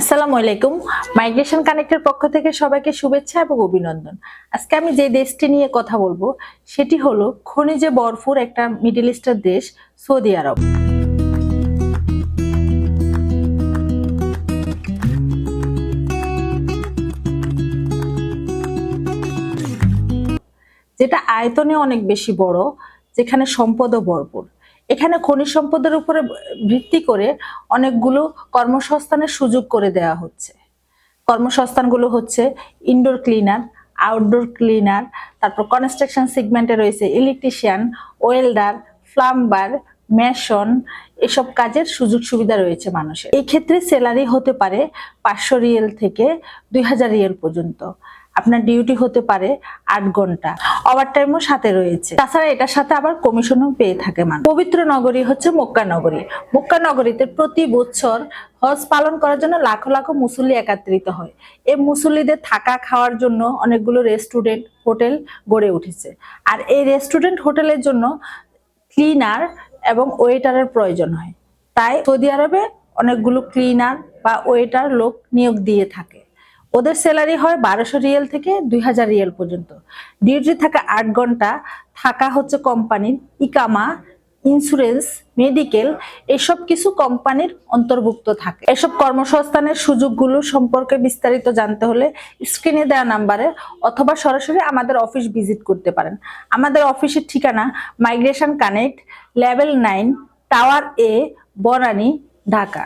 আসসালামু আলাইকুম। মাইগ্রেশন কানেক্টের পক্ষ থেকে সবাইকে শুভেচ্ছা এবং অভিনন্দন। আজকে আমি যে দেশটি নিয়ে কথা বলবো সেটি হলো খনিজে ভরপুর একটা মিডল ইস্টের দেশ সৌদি আরব। যেটা আয়তনে অনেক বেশি বড়, যেখানে সম্পদও ভরপুর। এখানে খনিজ সম্পদের উপরে ভিত্তি করে অনেকগুলো কর্মসংস্থানের সুযোগ করে দেওয়া হচ্ছে। কর্মসংস্থানগুলো হচ্ছে ইনডোর ক্লিনার, আউটডোর ক্লিনার, তারপর কনস্ট্রাকশন সেগমেন্টে রয়েছে ইলেকট্রিশিয়ান, ওয়েল্ডার, প্লাম্বার, মেশন, এসব কাজের সুযোগ সুবিধা রয়েছে মানুষের। এই ক্ষেত্রে স্যালারি হতে পারে 500 রিয়েল থেকে 2000 রিয়েল পর্যন্ত। আপনার ডিউটি হতে পারে 8 ঘন্টা, ওভারটাইমও সাথে রয়েছে। তাছাড়া এটার সাথে আবার কমিশনও পেয়ে থাকে মানুষ। পবিত্র নগরী হচ্ছে মক্কা নগরী। মক্কা নগরীতে প্রতি বছর হজ পালন করার জন্য লাখো লাখো মুসল্লি একত্রিত হয়। এই মুসল্লিদের থাকা খাওয়ার জন্য অনেকগুলো রেস্টুরেন্ট, হোটেল গড়ে উঠেছে। আর এই রেস্টুরেন্ট, হোটেলের জন্য ক্লিনার এবং ওয়েটারের প্রয়োজন হয়। তাই সৌদি আরবে অনেকগুলো ক্লিনার বা ওয়েটার লোক নিয়োগ দিয়ে থাকে। ওদের স্যালারি হয় 1200 রিয়েল থেকে 2000 রিয়েল পর্যন্ত। ডিউটি থাকে 8 ঘন্টা। থাকা হচ্ছে কোম্পানির, ইকামা, ইন্স্যুরেন্স, মেডিকেল, এসব কিছু কোম্পানির অন্তর্ভুক্ত থাকে। এসব কর্মসংস্থানের সুযোগগুলো সম্পর্কে বিস্তারিত জানতে হলে স্ক্রিনে দেওয়া নাম্বারে অথবা সরাসরি আমাদের অফিস ভিজিট করতে পারেন। আমাদের অফিসের ঠিকানা মাইগ্রেশন কানেক্ট, লেভেল 9, টাওয়ার এ, বনানী, ঢাকা।